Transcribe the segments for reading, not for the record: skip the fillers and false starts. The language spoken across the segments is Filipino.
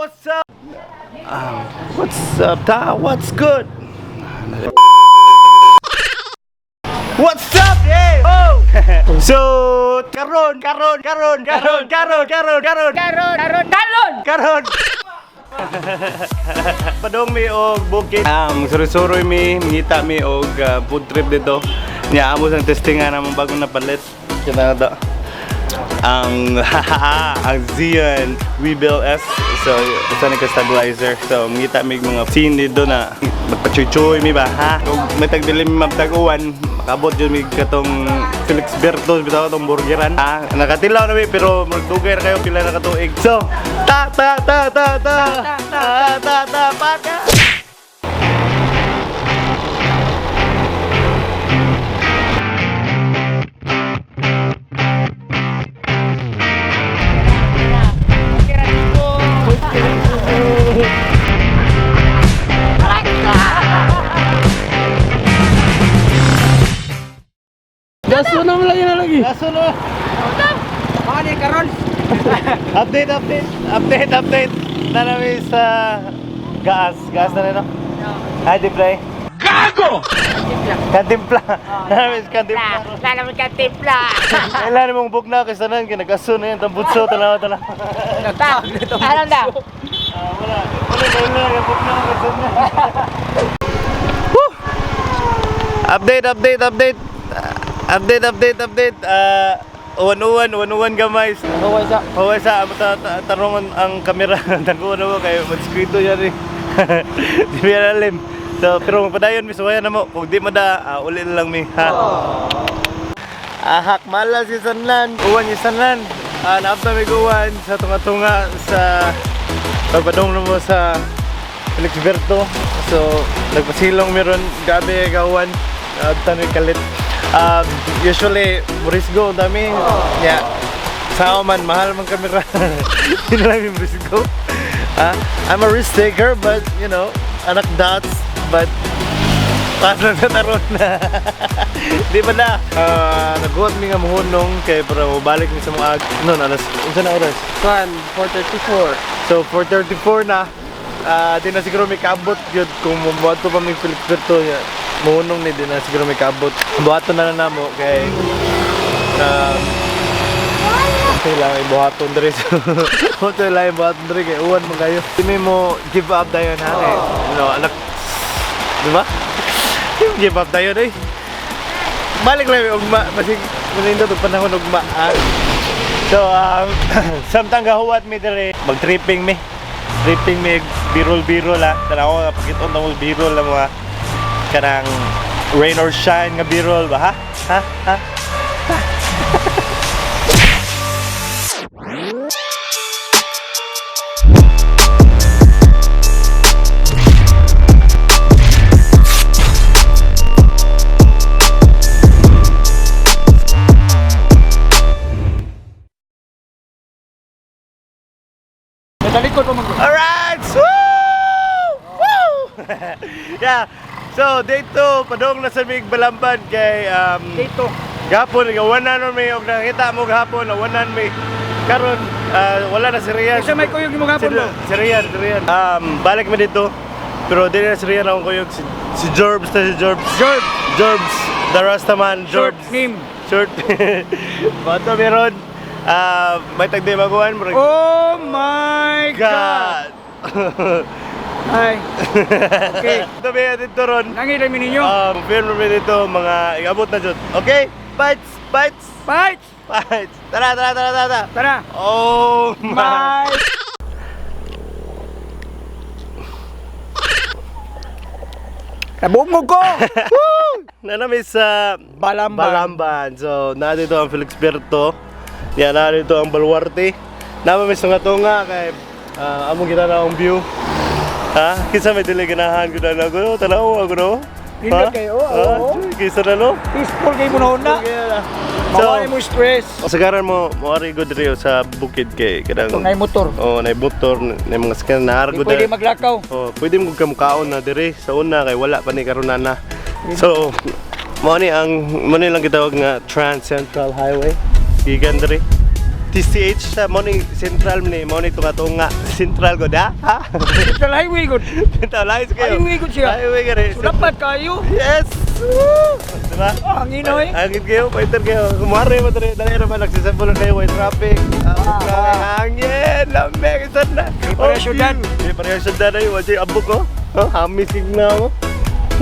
what's up? What's up, ta? What's good? What's up, yeah? Oh! So, karon. Padong mi og bukid. Suri-suri mi, ngita mi og food trip dito. Nya amo sang testingan namang bagong napalit. Kita na ang Xian Rebuild S. So, isa na ka-stabilizer. So, ngita mi mga scene dito na magpachuchoy mi ba, ha? Kung may tagdilim mabtaguan, makabot yun mi katong Felix Bertos, bitaw itong burgeran. Ha? Nakatilaw na mi, pero magdugay na kayo pila na katuig. So, paka! Gaso na lagi. Kaso no? Baka niya karon. Update na namin sa gas na rin, no? Ay, di play. Gago! Kantimpla. Na namin sa kantimpla. Kailan mong book na kasi tanan, kinagaso na yan, tambutso, tanaw. Alam na. Wala yung book na kasi na. Update. Uwan gamay. Huwag sa tarungan ang kamera. Tanguan mo kayo magskrito yan eh. Di ba yan alim. So, pero magpadayon, misuwayan na mo. Kung di mo da, uli na lang mi. Ahak mala si Sanlan. Uwan si Sanlan. Naapta may uwan sa tunga-tunga sa pagpadong mo sa Felix Berto. So, nagpasilong meron gabi kawan. Naapta may kalit. Usually, Morisgo, dami. Yeah. Sao man, mahal man kamera. Hindi na lang yung Morisgo. I'm a risk taker, but, you know, anak dots, but paano na taron na. Di ba na? Naghuwag mi nga muhunong kay para mabalik mi sa mga no, alas, unsa na oras? 4:34. So, 4:34 na. Di na siguro may kabot yun kung mabuhato pa may Felix Berto. Muhunong ni din na siguro may kabot. Buhaton na namo kay okay lang ibuhaton diri. Okay lang ibuhaton diri kay uwan mo kayo. Hindi mo give up dayon ha kay no anak. Di ba? Give up dayon eh. Balik lang ugma basig manindo to panahon ugma. So samtang gahuwat mi diri mag-tripping mi. Tripping mi birol la. Tanaw pakiton tong birol la mga kanang rain or shine nga birol ba ha? Talikod pa man. Alright! Woo! Yeah. So, dito, padong na sa mig Balamban kay Dito. gapon, gawanan may og nakita mo gahapon, nawanan may karon wala na si Rian. Isa may kuyog mo gapon mo. Si Rian. Balik mo dito. Pero di na si Rian akong kuyog si Jorbs. Jorbs, the Rastaman, Short Jorbs. name. Short. Bato meron. May tagdi maguan mo. Oh my God. Ay. Okay. Ito ba dito ron? Nangilay mi ninyo. Film mo dito mga iabot na dyan. Okay? Bites! Fight. Tara! Tara. Oh my! My. Nabungog ko. Nanami sa Balamban. So, narito ang Felix Berto. Yan, narito ang Baluarte. Namami sa tunga kay among kita na ang view. Ha? Kisa may dili ganahan ko na ako. Tanaw ako no? Pindot kayo. Oo. Kisa na no? Peaceful kayo muna una. Mawala mo stress. Sagaran mo ari good rio sa bukid kay kadang. Ito na motor. Oh, na motor, na mga scan na Hindi argo pwede maglakaw. Oh, pwede mo kamukaon na dire sa una kay wala pa ni karon na. So, mo ni lang gitawag nga Trans Central Highway. Gikan dire. TCH sa mo ni Central ni mo ni tunga-tunga Central ko da. Ha? Central Highway good. Bitaw lain kayo. Highway good siya. Highway ka rin. So, dapat kayo. Yes! Woo! Diba? Ang inoy. Hangin kayo, fighter kayo. Kumari mo tayo. Dali naman, nagsisabulon kayo. White traffic. Hangin! Lamig! Isan na! Di pareha syudad. Di pareha syudad na yun. Wajay abok ko. Hamisig na ako.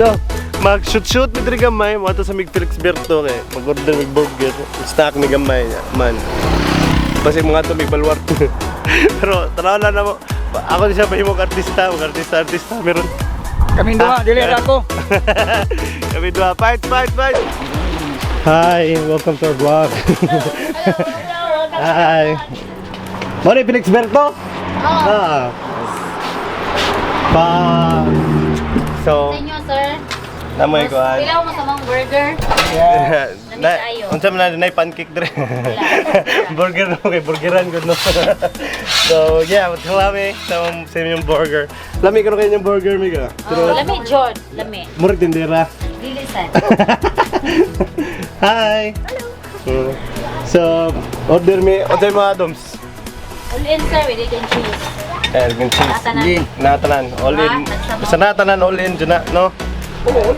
So, mag-shoot-shoot ni Dri Gamay. Mga to sa Mig Felix Berto. Mag-order mig burger. Snack ni Gamay. Man. Basi mga to mig balwar. Pero tanaw lang na mo. Ako di siya mahimong artista. Mag-artista. Meron. Kami dua, dili ako. Kami dua, fight! Hi, welcome to our vlog. Hi. Mori Felix Berto? Ah. So, Sa inyo, sir. namoy ko an. Pilaw mo sa mga burger. Unsa man na pancake dire. Burger no kay burgeran gud no. So, yeah, salami sa inyong burger. Lami ko kayo yung burger miga. Oh, lami, Jod. Lami. Murag tindera. Dili, sir. Hi. Hello. So, order mo Adams. All in, sir, with egg and cheese. Ergan cheese. Natanan. Natanan, all in. Basta natanan, all in dyan na, no?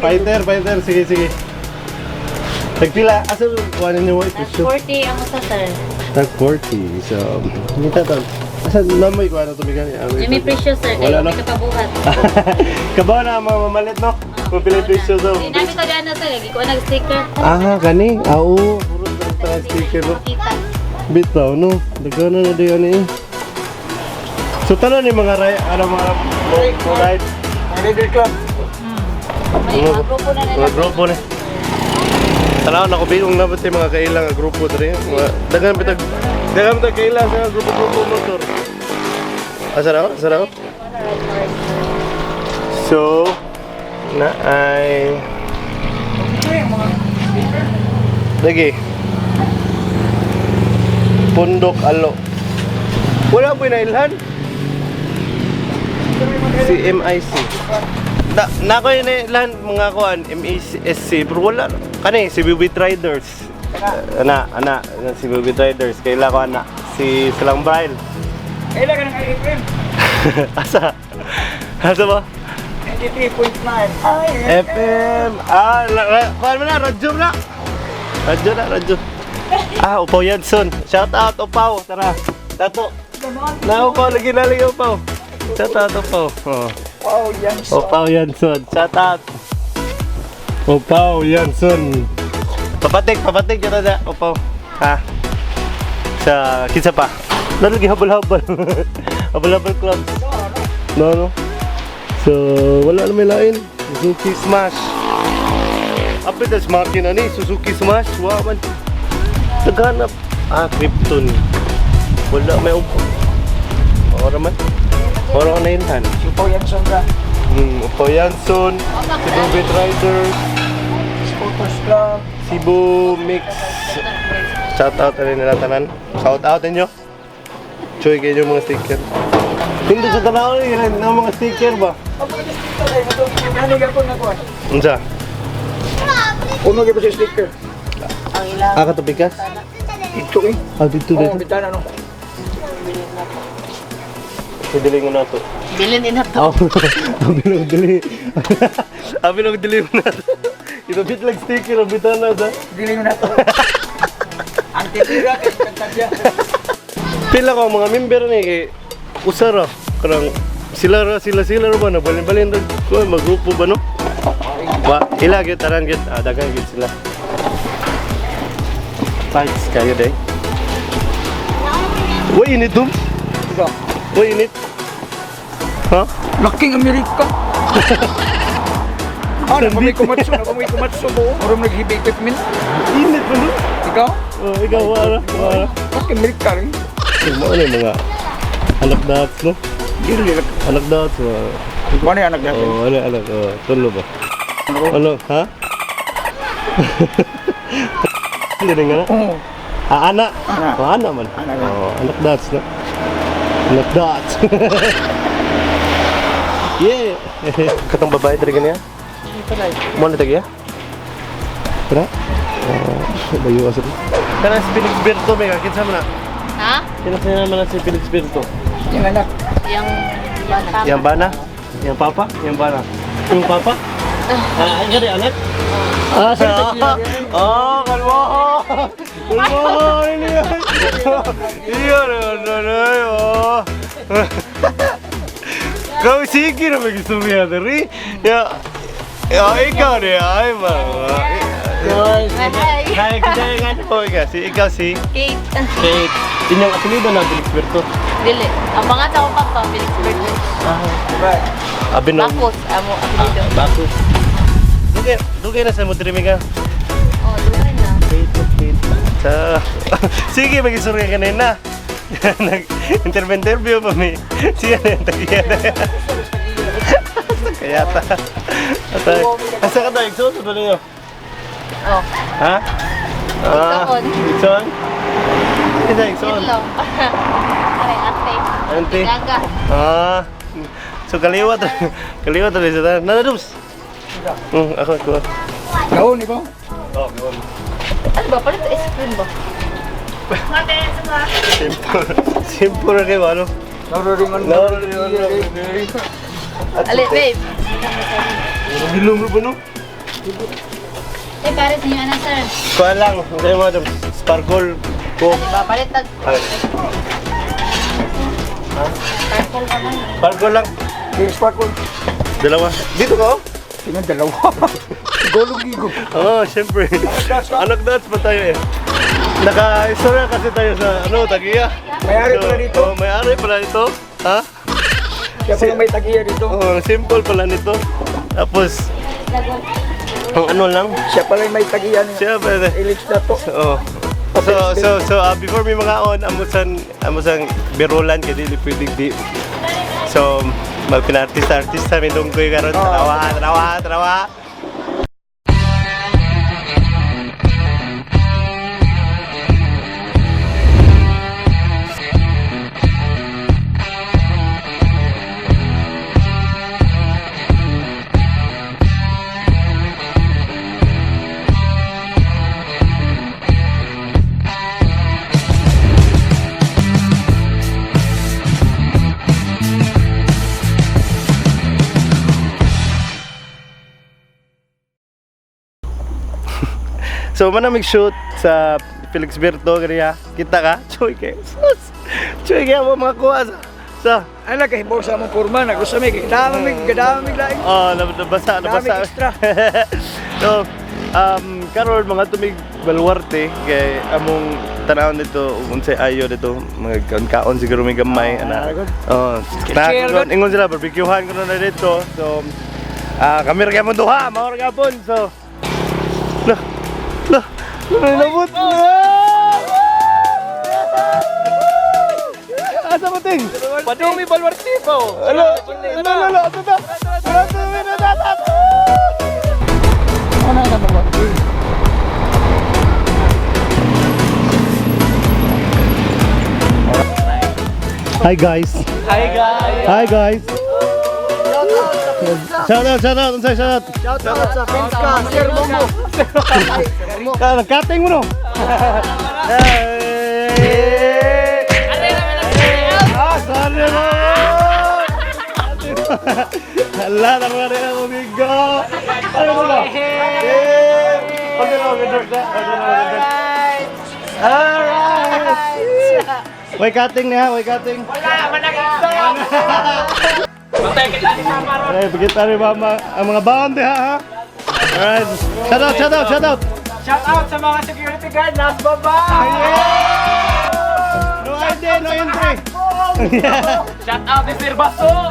Fighter, sige. Nagpila, asa kuha ninyo mo ito? That's 40 ang usa, sir. Tag 40, so, hindi tatang. Asa namoy kuha na tumigan? Jimmy Precious, sir. Wala, Kaya no? may kapabuhat. Kabaw na mga mamalit, no? Kung pila yung presyo, so. Hindi namin ito dyan na, sir. Lagi ko nag-sticker. Ah, kani? Oo, puro sa sticker, no? Makita. Bitaw, no? Dagana na di ano eh. So, tanong ni mga mga ride. Rider Club. May mga grupo na nila. Mga grupo na. Tanaw na ko bigong nabot yung mga kailang nga grupo dre. Dagan bitag kailang sa grupo motor. Asaraw. So, na ay lagi. Pundok Alo. Wala po inailhan. Si MIC. Na ko yun lan mga kuan MASC pero wala kani si Bibit Riders. Ana si Bibit Riders kaila ko ana si Silang Braille. Kailan ka ng FM? Asa ba? 93.9. FM. Kuan mo na radyo na. Radyo. Upaw Yanson. Shout out Upaw. Tara. Tato. Na Upaw lagi Upaw. Shout out Upaw. Oh. Wow, yan. Upaw Yanson. Shout out. Upaw Yanson. Papatik yun na Upaw. Ha? Sa kinsa pa? Nalagi habal-habal. Habal-habal club. No. So, wala na may lain. Suzuki Smash. Apit as makina ni Suzuki Smash. Wow man. Naghanap. Krypton. Wala may upo. Ora man. Ora ko na yunhan. Upaw Yanson ka. Upaw Yanson. Cebu Beat Riders. Sporters Club. Cebu Mix. Shout out rin nila tanan. Shout out ninyo. Choy kayo yung mga sticker. Hindi sa tanaw yun ang mga sticker ba? Ano gapon na kuha? Unsa? Uno gyud sa sticker. Katubigas? Ito eh. Dito Oh, bitana no. Sidiling mo na to. Dili din na to. Abilog dili mo na to. Ito bit lang sticker, bitan na sa. Dili mo na to. Ang titira kay kantadya. Pila ko mga member ni kay usara karang sila ba na balin ko magrupo ba no? Ba ila gyud taran gyud dagan gyud sila. Fights kayo day. What init dum? Ikaw. What init? Ha? Laking Amerika. Ano pa may kumatsu mo? Orom naghibig equipment. Init mo no? Ikaw? Oh, ikaw wala. Laking Amerika rin. Mo ano mga anak dots no? Dili. Anak dots. Ano yung anak natin? Oh, anak. Tulo ba? Ano? Ha? Hindi rin nga na? Oo. Anak? Anak. Anak man. Anak. Anak dots na. Anak dots. Yeah! Katong babae talaga niya? Mo na tagaya? Tara? Bayo asa. Kana si Felix Berto may kinsa man na? Ha? Pinasaya naman na si Felix Berto. Yung anak. Yung bata. Yang bana? Yang papa? Yang bana? Yung papa? Ang gari anak? Ah, kalma! Kalma! Ini yan! Iyan! Kau sige na mag-istorya dari. Ya, ikaw na ay mga. Kaya kita yung ano po, ikaw si Kate. Kate. Inyong apelido na Felix Berto. Dili. Ang mga tao pa Felix Berto. Abin na. Bakos. Amo apelido. Bakus. Dugay na sa mo ka. Oh, lugar na. Kate. Sige, mag-istorya ka na yun na. Nag-interview pa may. Siya na yung tagiyan. Kaya ta. Asa ka tayo? Ikso? Sa niyo? Oh. Ha? Iksoon. Iksoon? Hindi na Iksoon. Yun lang. Aray, ate. Ante. Gaga. So kaliwat. Kaliwat rin sa nanadus. Ako. Gawon, di ba? Oh, gawin. Ano ba? Palit ice cream ba? Simple na kayo, ano? Naroringan mo. Alit, babe. Bilong mo ba, no? Eh, pares niyo na, sir. Kuha lang. Kaya mo, sparkle ko. Ano ba? Palit tag... Ay, Purple naman. sparkle lang. Yung sparkle. Dalawa. Dito ka, oh? Tingnan dalawa. Golong gigo. Oo, syempre. Anak dots pa tayo eh. Naka-istorya kasi tayo sa Tagiya. May-ari pala dito. Oh, may-ari pala dito. Ha? Kaya pala may tagiya dito. Oh, simple pala nito. Tapos, ang ano lang. Siya pala yung may tagiya niya. Siya pala. Ilits na to. Oh. So, before may mga on, amusang birulan kaya dili pwedeng di. So, magpinartista-artista may dunggoy karon. Trawa. So, manamig shoot sa Felix Berto, kaya kita ka? Choy kayo mo mga kuha sa Ay, nagkahibaw sa among kurma. Nagusami. Kadamig laing. oh, nabasa. Daming extra. So, karon mga tumig baluarte kay among tanawon dito unsay ayo dito mga kaon siguro may gamay ana. Oh, nakakon ingon sila barbecuehan ko na dito. So, kami ra mo duha, mao ra gapon. So, nabot na! Asa mo ting? Padumi balwarte po. Alo, ito na! Ano na ba? Hi guys! Hi guys! Shout out! Shout out sa friends ka. Sir Momo. Nagkating mo no? Sorry mo! Hala, nakuha rin ang umigo! Ano mo na? Alright! Way cutting niya, way cutting. Wala, manag-exo. Alright, bigit tayo mama ang mga baon diha ha. Alright, shout out. Shout out sa mga security guard. Last baba. No ID, no entry. Shout out ni Sir Baso.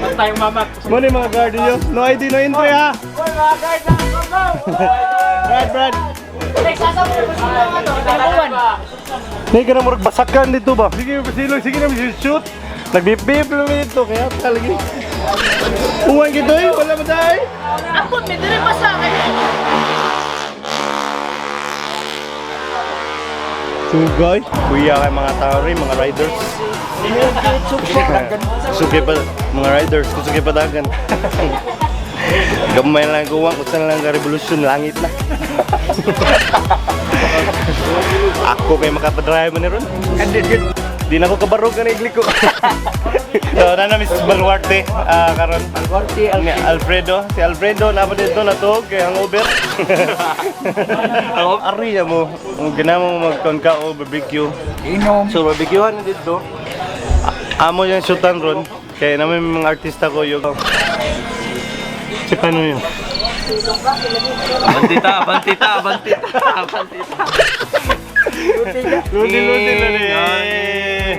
Basta tayong mamak. Muna yung mga guard niyo. No ID, no entry ha. Uy, mga guard na. Brad. Taluan. Hindi ka na murag basakan dito ba? Sige na shoot. Nagbip-bip lang dito, kaya talaga. Uwan gito eh, wala mo tayo. Apot, may dali pa sa akin. Sugay. Kuya kay mga tao rin, mga riders. Sugay pa, mga riders, sugay pa dagan. Gamay lang kuwang, kung saan lang ka revolusyon, langit na. Ako kay makapadrive man ni ron. And then, Di na ako kabarog na igli ko. So, na Mrs. Baluarte, karon. Baluarte, Ni Alfredo. Si Alfredo, na pa dito na to, kay hangover. Ari ya mo. Kung ginamang magkangka o barbecue. inom. So, barbecuehan na dito. Amo yung shootan ron. Kaya namin mga artista ko yung... Si paano yun? Bantita, bantita, bantita, bantita. Luti na rin.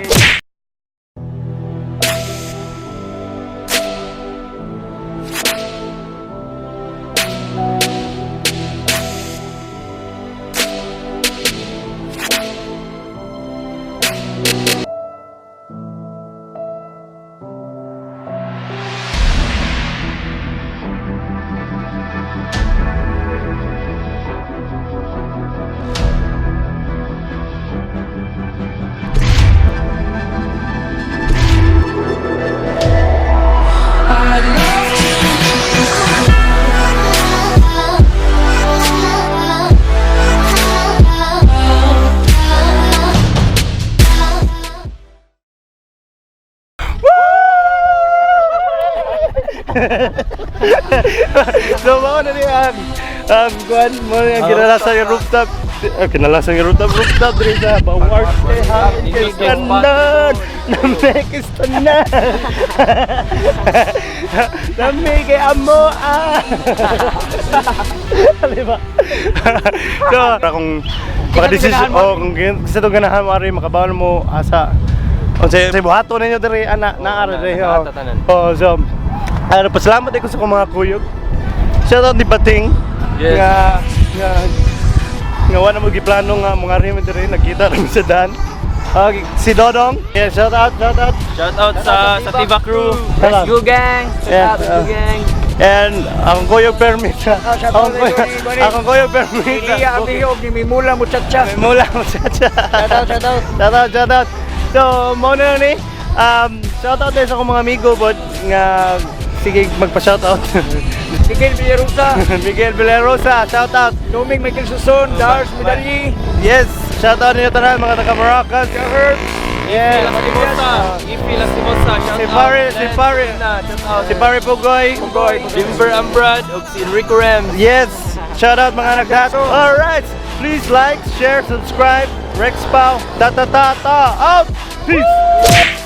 So, mga na rin ang kuhan mo yung kinalasan yung rooftop. Kinalasan yung rooftop rin sa Bawarte Hanggang Kanan Namekis Tanan Namekis Amo Diba? So, kung makadesisyon kung gusto itong ganahan mo rin makabawal mo asa sa buhato ninyo diri anak naara diri so pasalamat ako sa akong mga kuyog. Shoutout ni Bating. Yes. Nga wala mo giplano nga mga rin diri nagkita rin sa daan. Si Dodong. Yeah, shoutout. Shout out sa Tiba Crew. Let's go gang. Yeah, Shout out gang. And akong kuyog permit. Akong kuyog permit. Iya, amihog ni Mimula Muchacha. Mula mo siya. Shoutout. So, muna na ni. Shoutout din sa akong mga amigo but nga sige magpa-shoutout. Miguel Villarosa. Miguel Villarosa, shoutout. Doming Michael Suson. Dars Medali. Yes, shoutout ninyo tanan mga taga-Maracas. Yes. Ifi Lastimosa. Si Pare Pugoy. Dimber Ambrad ug si Enrico Rem. Yes, shoutout mga nagdato. Alright, please like, share, subscribe. Rex Pau, out. Peace.